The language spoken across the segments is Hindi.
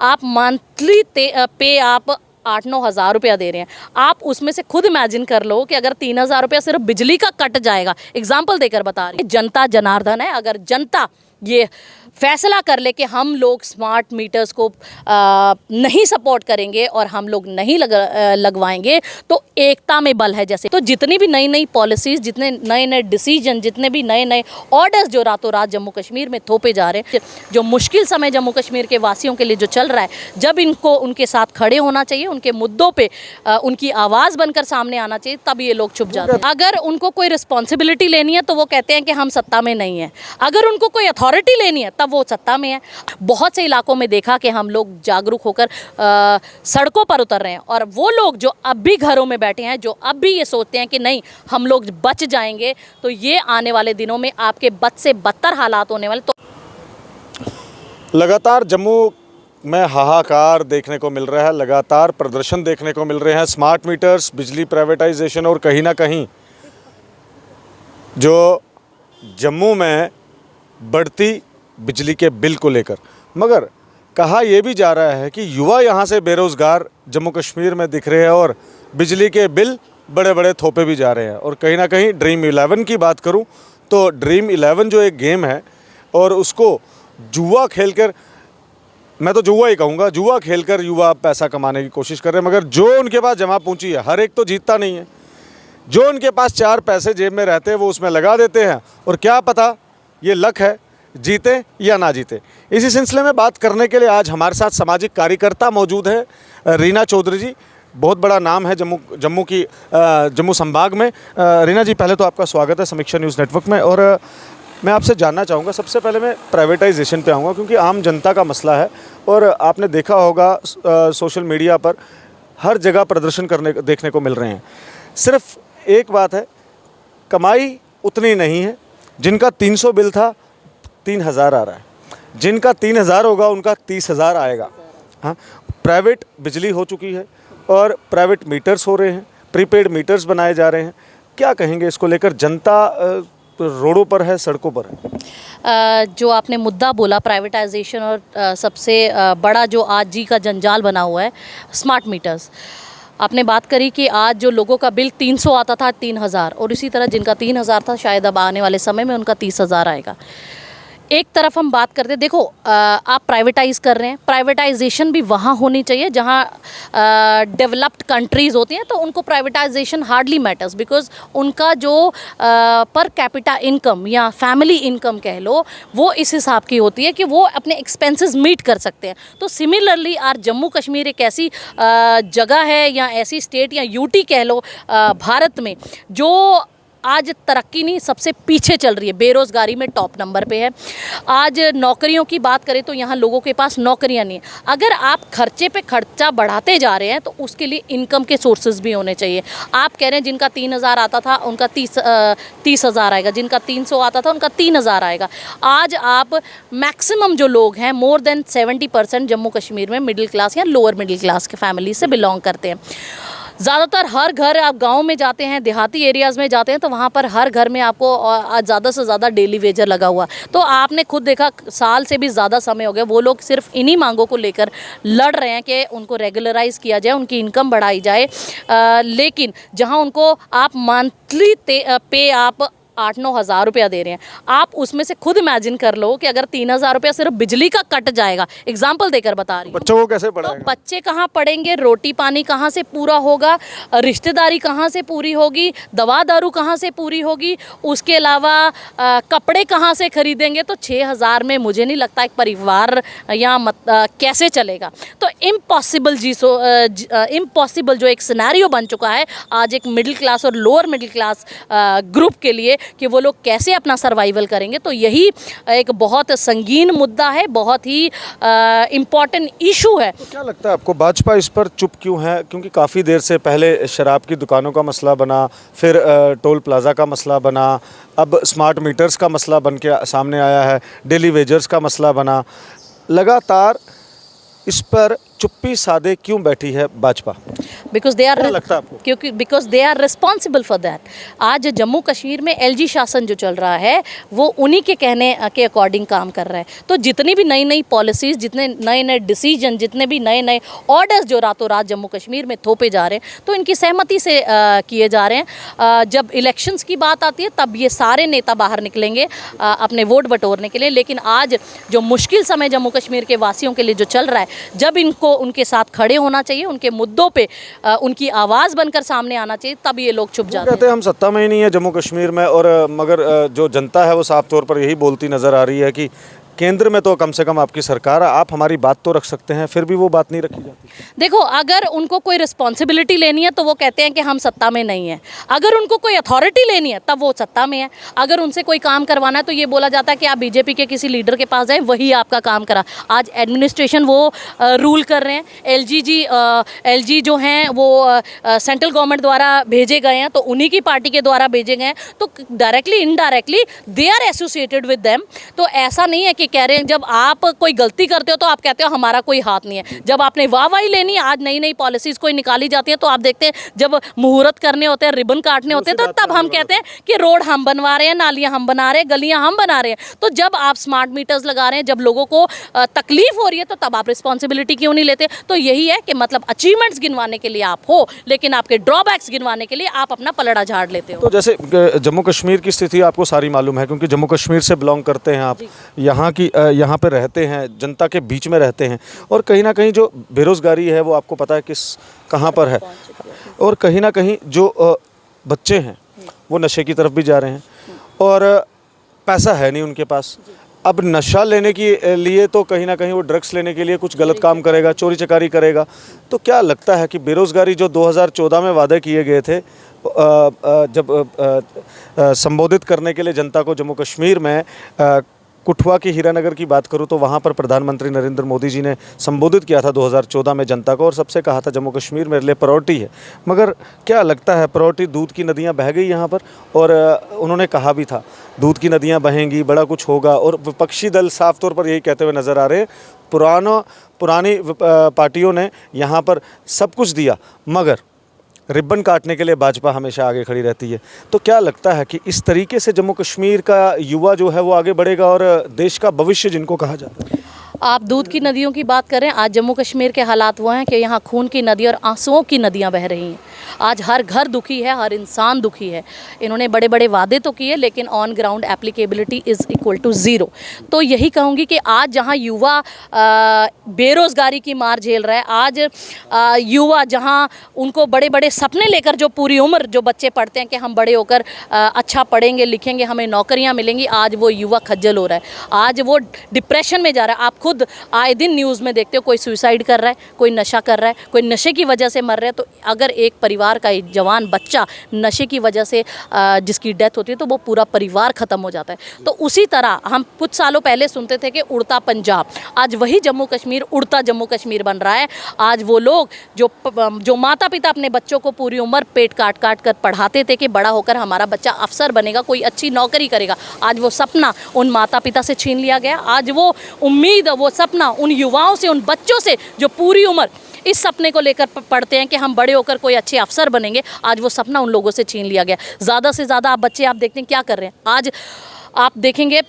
आप मंथली पे आप 8-9 हज़ार रुपया दे रहे हैं। आप उसमें से खुद इमेजिन कर लो कि अगर 3,000 रुपया सिर्फ बिजली का कट जाएगा, एग्जाम्पल देकर बता रही, जनता जनार्दन है। अगर जनता ये फैसला कर ले कि हम लोग स्मार्ट मीटर्स को नहीं सपोर्ट करेंगे और हम लोग नहीं लगवाएंगे, तो एकता में बल है। जैसे तो जितनी भी नई नई पॉलिसीज़, जितने नए नए डिसीजन, जितने भी नए नए ऑर्डर्स जो रातों रात जम्मू कश्मीर में थोपे जा रहे हैं, जो मुश्किल समय जम्मू कश्मीर के वासियों के लिए जो चल रहा है, जब इनको उनके साथ खड़े होना चाहिए, उनके मुद्दों पे उनकी आवाज़ बनकर सामने आना चाहिए, तब ये लोग चुप जाते हैं। अगर उनको कोई रिस्पॉन्सिबिलिटी लेनी है तो वो कहते हैं कि हम सत्ता में नहीं हैं। अगर उनको कोई अथॉरिटी लेनी है तब वो सत्ता में है। बहुत से इलाकों में देखा कि हम लोग जागरूक होकर सड़कों पर उतर रहे हैं, और वो लोग जो अब भी घरों में बैठे हैं, जो अब भी ये सोचते हैं कि नहीं हम लोग बच जाएंगे, तो ये आने वाले दिनों में आपके बद से बदतर हालात होने वाले। तो लगातार जम्मू में हाहाकार देखने को मिल रहा है, लगातार प्रदर्शन देखने को मिल रहे हैं, स्मार्ट मीटर्स, बिजली प्राइवेटाइजेशन और कहीं ना कहीं जो जम्मू में बढ़ती बिजली के बिल को लेकर। मगर कहा यह भी जा रहा है कि युवा यहाँ से बेरोज़गार जम्मू कश्मीर में दिख रहे हैं और बिजली के बिल बड़े बड़े थोपे भी जा रहे हैं। और कहीं ना कहीं ड्रीम 11 की बात करूँ तो ड्रीम 11 जो एक गेम है, और उसको जुआ खेलकर, मैं तो जुआ ही कहूँगा, जुआ खेलकर युवा पैसा कमाने की कोशिश कर रहे हैं। मगर जो उनके पास जमा पूंजी है, हर एक तो जीतता नहीं है। जो उनके पास 4 पैसे जेब में रहते हैं वो उसमें लगा देते हैं, और क्या पता ये लक है जीते या ना जीते। इसी सिलसिले में बात करने के लिए आज हमारे साथ सामाजिक कार्यकर्ता मौजूद है, रीना चौधरी जी। बहुत बड़ा नाम है जम्मू संभाग में। रीना जी, पहले तो आपका स्वागत है समीक्षा न्यूज़ नेटवर्क में। और मैं आपसे जानना चाहूँगा, सबसे पहले मैं प्राइवेटाइजेशन पे आऊँगा, क्योंकि आम जनता का मसला है और आपने देखा होगा सोशल मीडिया पर हर जगह प्रदर्शन देखने को मिल रहे हैं। सिर्फ एक बात है, कमाई उतनी नहीं है। जिनका 300 बिल था 3,000 आ रहा है, जिनका 3,000 होगा उनका 30,000 आएगा। हाँ, प्राइवेट बिजली हो चुकी है और प्राइवेट मीटर्स हो रहे हैं, प्रीपेड मीटर्स बनाए जा रहे हैं। क्या कहेंगे इसको लेकर? जनता रोडों पर है, सड़कों पर है। जो आपने मुद्दा बोला प्राइवेटाइजेशन, और सबसे बड़ा जो आज जी का जंजाल बना हुआ है स्मार्ट मीटर्स। आपने बात करी कि आज जो लोगों का बिल 300 आता था 3,000, और इसी तरह जिनका 3,000 था शायद अब आने वाले समय में उनका 30,000 आएगा। एक तरफ हम बात करते, देखो आप प्राइवेटाइज़ कर रहे हैं, प्राइवेटाइजेशन भी वहाँ होनी चाहिए जहाँ डेवलप्ड कंट्रीज़ होती हैं, तो उनको प्राइवेटाइजेशन हार्डली मैटर्स, बिकॉज उनका जो पर कैपिटा इनकम या फैमिली इनकम कह लो, वो इस हिसाब की होती है कि वो अपने एक्सपेंसेस मीट कर सकते हैं। तो सिमिलरली आज जम्मू कश्मीर एक ऐसी जगह है या ऐसी स्टेट या यूटी कह लो भारत में, जो आज तरक्की नहीं, सबसे पीछे चल रही है, बेरोज़गारी में टॉप नंबर पे है। आज नौकरियों की बात करें तो यहाँ लोगों के पास नौकरियाँ नहीं हैं। अगर आप खर्चे पे खर्चा बढ़ाते जा रहे हैं तो उसके लिए इनकम के सोर्सेज भी होने चाहिए। आप कह रहे हैं जिनका 3,000 आता था उनका 30,000 आएगा, जिनका 300 आता था उनका 3,000 आएगा। आज आप मैक्सिमम जो लोग हैं, मोर देन 70% जम्मू कश्मीर में मिडिल क्लास या लोअर मिडिल क्लास के फैमिली से बिलोंग करते हैं। ज़्यादातर हर घर, आप गांव में जाते हैं, देहाती एरियाज़ में जाते हैं, तो वहाँ पर हर घर में आपको आज ज़्यादा से ज़्यादा डेली वेजर लगा हुआ। तो आपने खुद देखा, साल से भी ज़्यादा समय हो गया वो लोग सिर्फ इन्हीं मांगों को लेकर लड़ रहे हैं कि उनको रेगुलराइज़ किया जाए, उनकी इनकम बढ़ाई जाए। लेकिन जहाँ उनको आप मंथली पे आप 8-9 हज़ार रुपया दे रहे हैं, आप उसमें से खुद इमेजिन कर लो कि अगर 3,000 रुपया सिर्फ बिजली का कट जाएगा, एग्जाम्पल देकर बता रही हूँ, बच्चों को कैसे पढ़ाएगा? तो बच्चे कहाँ पढ़ेंगे, रोटी पानी कहाँ से पूरा होगा, रिश्तेदारी कहाँ से पूरी होगी, दवा दारू कहाँ से पूरी होगी, उसके अलावा कपड़े कहाँ से खरीदेंगे? तो 6,000 में मुझे नहीं लगता एक परिवार या कैसे चलेगा। तो इम्पॉसिबल इम्पॉसिबल जो एक सिनेरियो बन चुका है आज एक मिडिल क्लास और लोअर मिडिल क्लास ग्रुप के लिए कि वो लोग कैसे अपना सर्वाइवल करेंगे। तो यही एक बहुत संगीन मुद्दा है, बहुत ही इम्पॉर्टेंट इशू है। तो क्या लगता है आपको भाजपा इस पर चुप क्यों है? क्योंकि काफ़ी देर से पहले शराब की दुकानों का मसला बना, फिर टोल प्लाजा का मसला बना, अब स्मार्ट मीटर्स का मसला बन के सामने आया है, डेली वेजर्स का मसला बना। लगातार इस पर चुप्पी साधे क्यों बैठी है भाजपा? बिकॉज दे आर, क्या लगता है आपको? क्योंकि because they are responsible for that. आज जम्मू कश्मीर में एलजी शासन जो चल रहा है वो उन्हीं के कहने के अकॉर्डिंग काम कर रहा है। तो जितनी भी नई नई पॉलिसीज़, जितने नए नए डिसीजन, जितने भी नए नए ऑर्डर्स जो रातों रात जम्मू कश्मीर में थोपे जा रहे हैं, तो इनकी सहमति से किए जा रहे हैं। जब इलेक्शंस की बात आती है तब ये सारे नेता बाहर निकलेंगे अपने वोट बटोरने के लिए, लेकिन आज जो मुश्किल समय जम्मू कश्मीर के वासियों के लिए जो चल रहा है, जब इनको उनके साथ खड़े होना चाहिए, उनके मुद्दों पे उनकी आवाज़ बनकर सामने आना चाहिए, तब ये लोग चुप जाते कहते हैं हम सत्ता में ही नहीं है जम्मू कश्मीर में, और मगर जो जनता है वो साफ तौर पर यही बोलती नज़र आ रही है कि केंद्र में तो कम से कम आपकी सरकार है, आप हमारी बात तो रख सकते हैं, फिर भी वो बात नहीं रखी जाती। देखो, अगर उनको कोई रिस्पॉन्सिबिलिटी लेनी है तो वो कहते हैं कि हम सत्ता में नहीं हैं। अगर उनको कोई अथॉरिटी लेनी है तब वो सत्ता में है। अगर उनसे कोई काम करवाना है तो ये बोला जाता है कि आप बीजेपी के किसी लीडर के पास जाएं, वही आपका काम करा। आज एडमिनिस्ट्रेशन वो रूल कर रहे हैं। एलजी जो हैं वो सेंट्रल गवर्नमेंट द्वारा भेजे गए हैं, तो उन्हीं की पार्टी के द्वारा भेजे गए हैं, तो directly indirectly they are associated with them. तो ऐसा नहीं है कि कह रहे हैं जब आप कोई गलती करते हो तो आप कहते हो हमारा कोई हाथ नहीं है। जब आपने वाहवाही लेनी है, आज नई नई पॉलिसीज़ कोई निकाली जाती है तो आप देखते हैं जब मुहूर्त करने होते हैं, रिबन काटने होते हैं, तो तब हम कहते हैं कि रोड हम बनवा रहे हैं, नालियाँ हम बना रहे हैं, गलियाँ हम बना रहे हैं। तो जब आप स्मार्ट मीटर्स लगा रहे हैं, जब लोगों को तकलीफ हो रही है, तो तब आप रिस्पॉन्सिबिलिटी क्यों नहीं लेते? तो यही है कि मतलब अचीवमेंट्स गिनवाने के लिए आप हो, लेकिन आपके ड्रॉबैक्स गिनवाने के लिए आप अपना पलड़ा झाड़ लेते हो। तो जैसे जम्मू कश्मीर की स्थिति आपको सारी मालूम है, क्योंकि जम्मू कश्मीर से बिलोंग करते हैं आप, यहाँ पे रहते हैं, जनता के बीच में रहते हैं, और कहीं ना कहीं जो बेरोज़गारी है वो आपको पता है कहाँ पर है, और कहीं ना कहीं जो बच्चे हैं वो नशे की तरफ भी जा रहे हैं, और पैसा है नहीं उनके पास। अब नशा लेने के लिए तो कहीं ना कहीं वो ड्रग्स लेने के लिए कुछ गलत काम करेगा, चोरी चकारी करेगा। तो क्या लगता है कि बेरोज़गारी जो 2014 में वादे किए गए थे, जब संबोधित करने के लिए जनता को जम्मू कश्मीर में, कुठवा की हीरानगर की बात करूं तो वहां पर प्रधानमंत्री नरेंद्र मोदी जी ने संबोधित किया था 2014 में जनता को, और सबसे कहा था जम्मू कश्मीर मेरे लिए प्रायोरिटी है। मगर क्या लगता है प्रायोरिटी, दूध की नदियां बह गई यहाँ पर, और उन्होंने कहा भी था दूध की नदियां बहेंगी, बड़ा कुछ होगा, और विपक्षी दल साफ तौर पर यही कहते हुए नज़र आ रहे हैं। पुरानी पार्टियों ने यहाँ पर सब कुछ दिया, मगर रिबन काटने के लिए भाजपा हमेशा आगे खड़ी रहती है। तो क्या लगता है कि इस तरीके से जम्मू कश्मीर का युवा जो है वो आगे बढ़ेगा, और देश का भविष्य जिनको कहा जाता है? आप दूध की नदियों की बात करें, आज जम्मू कश्मीर के हालात वो हैं कि यहाँ खून की नदी और आंसुओं की नदियाँ बह रही हैं। आज हर घर दुखी है, हर इंसान दुखी है। इन्होंने बड़े बड़े वादे तो किए, लेकिन on ground applicability is equal to zero. तो यही कहूँगी कि आज जहाँ युवा बेरोज़गारी की मार झेल रहा है, आज युवा जहाँ उनको बड़े बड़े सपने लेकर जो पूरी उम्र जो बच्चे पढ़ते हैं कि हम बड़े होकर अच्छा पढ़ेंगे लिखेंगे, हमें नौकरियाँ मिलेंगी, आज वो युवा खज्जल हो रहा है। आज वो डिप्रेशन में जा रहा है। आप खुद आए दिन न्यूज़ में देखते हो, कोई सुसाइड कर रहा है, कोई नशा कर रहा है, कोई नशे की वजह से मर रहा है। तो अगर एक परिवार का एक जवान बच्चा नशे की वजह से जिसकी डेथ होती है, तो वो पूरा परिवार ख़त्म हो जाता है। तो उसी तरह हम कुछ सालों पहले सुनते थे कि उड़ता पंजाब, आज वही जम्मू कश्मीर उड़ता जम्मू कश्मीर बन रहा है। आज वो लोग जो माता पिता अपने बच्चों को पूरी उम्र पेट काट काट कर पढ़ाते थे कि बड़ा होकर हमारा बच्चा अफसर बनेगा, कोई अच्छी नौकरी करेगा, आज वो सपना उन माता पिता से छीन लिया गया। आज वो उम्मीद, वो सपना उन युवाओं से, उन बच्चों से जो पूरी उम्र इस सपने को लेकर पढ़ते हैं कि हम बड़े होकर कोई अच्छे अफसर बनेंगे, आज वो सपना उन लोगों से छीन लिया गया। ज़्यादा से ज़्यादा आप बच्चे आप देखते हैं क्या कर रहे हैं। आज आप देखेंगे,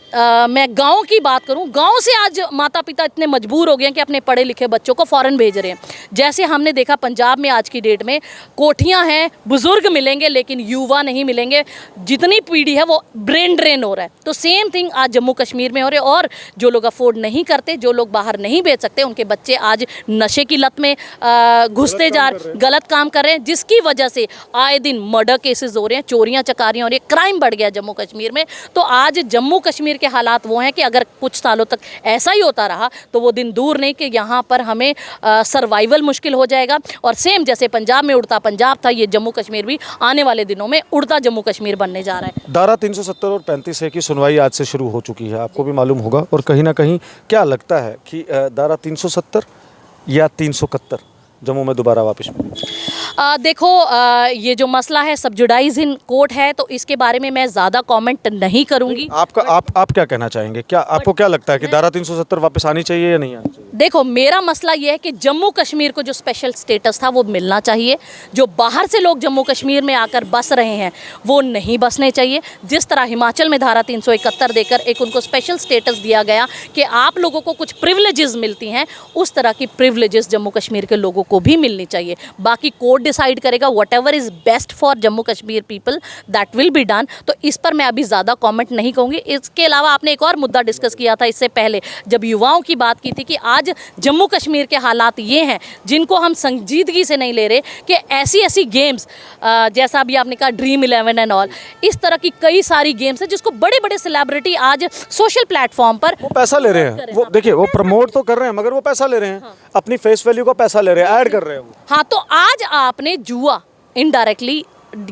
मैं गांव की बात करूं, गांव से आज माता पिता इतने मजबूर हो गए हैं कि अपने पढ़े लिखे बच्चों को फ़ॉरेन भेज रहे हैं। जैसे हमने देखा पंजाब में आज की डेट में कोठियां हैं, बुज़ुर्ग मिलेंगे लेकिन युवा नहीं मिलेंगे। जितनी पीढ़ी है वो ब्रेन ड्रेन हो रहा है। तो सेम थिंग आज जम्मू कश्मीर में हो रहा है। और जो लोग अफोर्ड नहीं करते, जो लोग बाहर नहीं भेज सकते, उनके बच्चे आज नशे की लत में घुसते जा रहे, गलत काम कर रहे हैं, जिसकी वजह से आए दिन मर्डर केसेस हो रहे हैं, चोरियाँ चकारियाँ हो रही है, क्राइम बढ़ गया जम्मू कश्मीर में। तो आज जम्मू कश्मीर के हालात वो हैं कि अगर कुछ सालों तक ऐसा ही होता रहा तो वो दिन दूर नहीं कि यहाँ पर हमें सर्वाइवल मुश्किल हो जाएगा। और सेम जैसे पंजाब में उड़ता पंजाब था, ये जम्मू कश्मीर भी आने वाले दिनों में उड़ता जम्मू कश्मीर बनने जा रहा है। धारा 370 और 35A की सुनवाई आज से शुरू हो चुकी है, आपको भी मालूम होगा, और कहीं ना कहीं क्या लगता है कि धारा 370 या 371 जम्मू में दोबारा वापस मिलेगी? देखो, ये जो मसला है सब्जुडाइज इन कोर्ट है, तो इसके बारे में मैं ज़्यादा कमेंट नहीं करूंगी। आप क्या कहना चाहेंगे? क्या आपको क्या लगता है कि धारा 370 वापस आनी चाहिए या नहीं आनी चाहिए? देखो, मेरा मसला ये है कि जम्मू कश्मीर को जो स्पेशल स्टेटस था वो मिलना चाहिए। जो बाहर से लोग जम्मू कश्मीर में आकर बस रहे हैं वो नहीं बसने चाहिए। जिस तरह हिमाचल में धारा 371 देकर एक उनको स्पेशल स्टेटस दिया गया कि आप लोगों को कुछ प्रिविलेजेस मिलती हैं, उस तरह की प्रिविलेजेस जम्मू कश्मीर के लोगों को भी मिलनी चाहिए। बाकी कोर्ट डिसाइड करेगा, what ever is best for Jammu Kashmir people that will be done. तो इस पर मैं अभी ज़्यादा कमेंट नहीं कहूँगी। इसके अलावा आपने एक और मुद्दा डिस्कस किया था इससे पहले, जब युवाओं की बात की थी कि आज जम्मू कश्मीर के हालात ये हैं जिनको हम संजीदगी से नहीं ले रहे, कि ऐसी ऐसी गेम्स जैसा अभी आपने कहा ड्रीम 11 एंड ऑल, इस तरह की कई सारी गेम्स हैं जिसको बड़े बड़े सेलिब्रिटी आज सोशल प्लेटफॉर्म पर वो पैसा ले रहे हैं। वो देखिए, वो प्रमोट तो कर रहे हैं मगर वो पैसा ले रहे हैं। हाँ। अपनी फेस वैल्यू का पैसा ले रहे हैं, ऐड कर रहे हैं वो। हाँ, तो आज आपने जुआ इनडायरेक्टली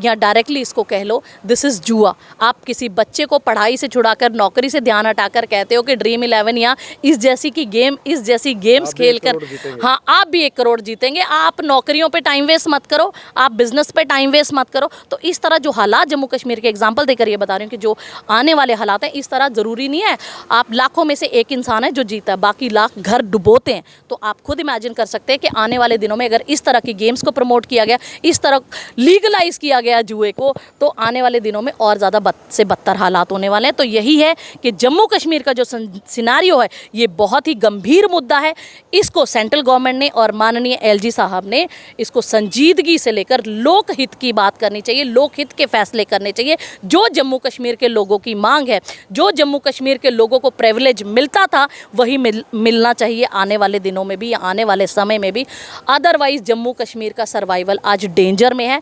या डायरेक्टली इसको कह लो, दिस इज़ जुआ। आप किसी बच्चे को पढ़ाई से छुड़ाकर नौकरी से ध्यान हटाकर कहते हो कि ड्रीम 11 या इस जैसी गेम्स खेलकर हाँ आप भी 1 करोड़ जीतेंगे। आप नौकरियों पे टाइम वेस्ट मत करो, आप बिजनेस पे टाइम वेस्ट मत करो। तो इस तरह जो हालात जम्मू कश्मीर के एग्जाम्पल देकर ये बता रही हूँ कि जो आने वाले हालात हैं, इस तरह ज़रूरी नहीं है आप लाखों में से एक इंसान है जो जीता है, बाकी लाख घर डुबोते हैं। तो आप खुद इमेजिन कर सकते हैं कि आने वाले दिनों में अगर इस तरह की गेम्स को प्रमोट किया गया, इस तरह लीगलाइज किया गया जुए को, तो आने वाले दिनों में और ज़्यादा से बदतर हालात होने वाले हैं। तो यही है कि जम्मू कश्मीर का जो सिनारियो है ये बहुत ही गंभीर मुद्दा है। इसको सेंट्रल गवर्नमेंट ने और माननीय एलजी साहब ने इसको संजीदगी से लेकर लोकहित की बात करनी चाहिए, लोकहित के फैसले करने चाहिए। जो जम्मू कश्मीर के लोगों की मांग है, जो जम्मू कश्मीर के लोगों को प्रिविलेज मिलता था, वही मिलना चाहिए आने वाले दिनों में भी, आने वाले समय में भी। अदरवाइज जम्मू कश्मीर का सर्वाइवल आज डेंजर में है।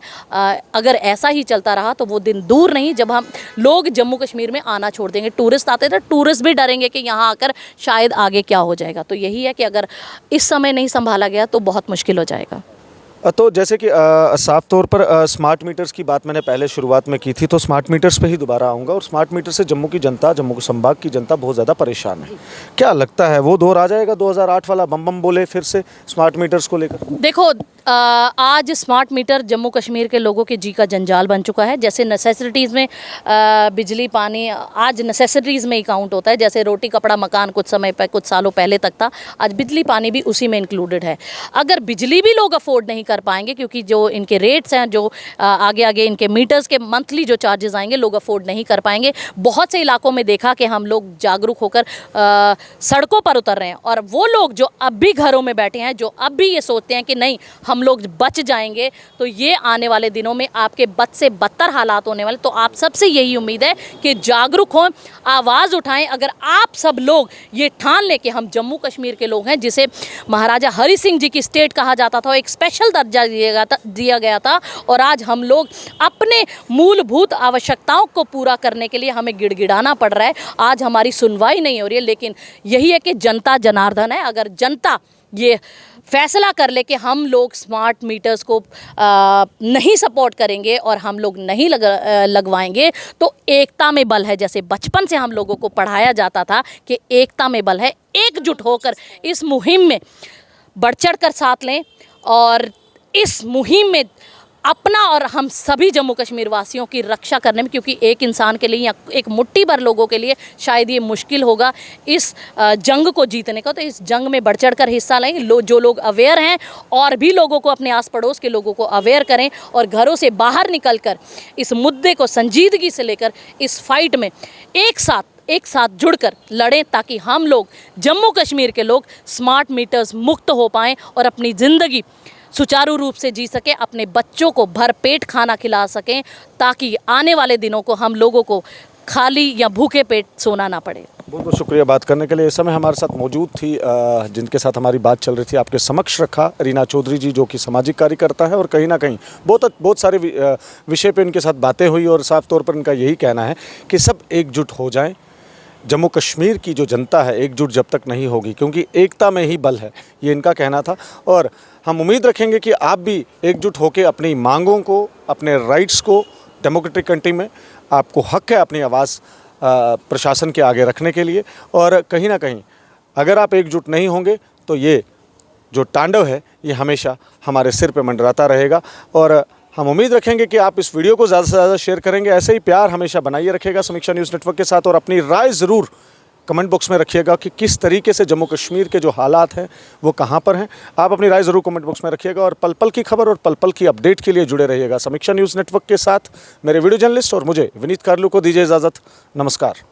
अगर ऐसा ही चलता रहा तो वो दिन दूर नहीं जब हम लोग जम्मू कश्मीर में आना छोड़ देंगे। टूरिस्ट आते थे, टूरिस्ट भी डरेंगे कि यहाँ आकर शायद आगे क्या हो जाएगा। तो यही है कि अगर इस समय नहीं संभाला गया तो बहुत मुश्किल हो जाएगा। तो जैसे कि साफ तौर पर स्मार्ट मीटर्स की बात मैंने पहले शुरुआत में की थी, तो स्मार्ट मीटर्स पे ही दोबारा आऊँगा। और स्मार्ट मीटर से जम्मू की जनता, जम्मू संभाग की जनता बहुत ज़्यादा परेशान है। क्या लगता है वो दौर आ जाएगा 2008 वाला, बम बम बोले फिर से स्मार्ट मीटर्स को लेकर? देखो, आज स्मार्ट मीटर जम्मू कश्मीर के लोगों के जी का जंजाल बन चुका है। जैसे नेसेसिटीज़ में बिजली पानी आज नेसेसिटीज़ में ही काउंट होता है। जैसे रोटी कपड़ा मकान कुछ समय पर, कुछ सालों पहले तक था, आज बिजली पानी भी उसी में इंक्लूडेड है। अगर बिजली भी लोग अफोर्ड नहीं कर पाएंगे, क्योंकि जो इनके रेट्स हैं, जो आगे आगे इनके मीटर्स के मंथली जो चार्जेस आएंगे, लोग अफोर्ड नहीं कर पाएंगे। बहुत से इलाकों में देखा कि हम लोग जागरूक होकर सड़कों पर उतर रहे हैं, और वो लोग जो अब भी घरों में बैठे हैं, जो अब भी ये सोचते हैं कि नहीं हम लोग बच जाएंगे, तो ये आने वाले दिनों में आपके बद से बदतर हालात होने वाले। तो आप सबसे यही उम्मीद है कि जागरूक हों, आवाज़ उठाएं। अगर आप सब लोग ये ठान लें कि हम जम्मू कश्मीर के लोग हैं, जिसे महाराजा हरि सिंह जी की स्टेट कहा जाता था, एक स्पेशल दर्जा दिया गया था, और आज हम लोग अपने मूलभूत आवश्यकताओं को पूरा करने के लिए हमें गिड़गिड़ाना पड़ रहा है। आज हमारी सुनवाई नहीं हो रही है, लेकिन यही है कि जनता जनार्दन है। अगर जनता ये फैसला कर ले कि हम लोग स्मार्ट मीटर्स को नहीं सपोर्ट करेंगे और हम लोग नहीं लगवाएंगे, तो एकता में बल है। जैसे बचपन से हम लोगों को पढ़ाया जाता था कि एकता में बल है, एकजुट होकर इस मुहिम में बढ़ चढ़ कर साथ लें, और इस मुहिम में अपना और हम सभी जम्मू कश्मीर वासियों की रक्षा करने में, क्योंकि एक इंसान के लिए या एक मुट्ठी भर लोगों के लिए शायद ये मुश्किल होगा इस जंग को जीतने का। तो इस जंग में बढ़ चढ़ कर हिस्सा लें। जो लोग अवेयर हैं, और भी लोगों को, अपने आस पड़ोस के लोगों को अवेयर करें, और घरों से बाहर निकल कर इस मुद्दे को संजीदगी से लेकर इस फाइट में एक साथ जुड़कर लड़ें, ताकि हम लोग जम्मू कश्मीर के लोग स्मार्ट मीटर्स मुक्त हो पाएँ और अपनी ज़िंदगी सुचारू रूप से जी सकें, अपने बच्चों को भरपेट खाना खिला सकें, ताकि आने वाले दिनों को हम लोगों को खाली या भूखे पेट सोना ना पड़े। बहुत बहुत शुक्रिया बात करने के लिए। इस समय हमारे साथ मौजूद थी, जिनके साथ हमारी बात चल रही थी, आपके समक्ष रखा रीना चौधरी जी, जो कि सामाजिक कार्यकर्ता है, और कहीं ना कहीं बहुत सारे विषय पे इनके साथ बातें हुई, और साफ तौर पर इनका यही कहना है कि सब एकजुट हो जाएं। जम्मू कश्मीर की जो जनता है एकजुट जब तक नहीं होगी, क्योंकि एकता में ही बल है, ये इनका कहना था। और हम उम्मीद रखेंगे कि आप भी एकजुट होकर अपनी मांगों को, अपने राइट्स को, डेमोक्रेटिक कंट्री में आपको हक है अपनी आवाज़ प्रशासन के आगे रखने के लिए। और कहीं ना कहीं अगर आप एकजुट नहीं होंगे तो ये जो तांडव है ये हमेशा हमारे सिर पे मंडराता रहेगा। और हम उम्मीद रखेंगे कि आप इस वीडियो को ज़्यादा से ज़्यादा शेयर करेंगे। ऐसे ही प्यार हमेशा बनाइए रखिएगा समीक्षा न्यूज़ नेटवर्क के साथ, और अपनी राय ज़रूर कमेंट बॉक्स में रखिएगा कि किस तरीके से जम्मू कश्मीर के जो हालात हैं वो कहाँ पर हैं। आप अपनी राय ज़रूर कमेंट बॉक्स में रखिएगा, और पल पल की खबर और पल पल की अपडेट के लिए जुड़े रहिएगा समीक्षा न्यूज़ नेटवर्क के साथ। मेरे वीडियो जर्नलिस्ट और मुझे विनीत कार्लू को दीजिए इजाज़त। नमस्कार।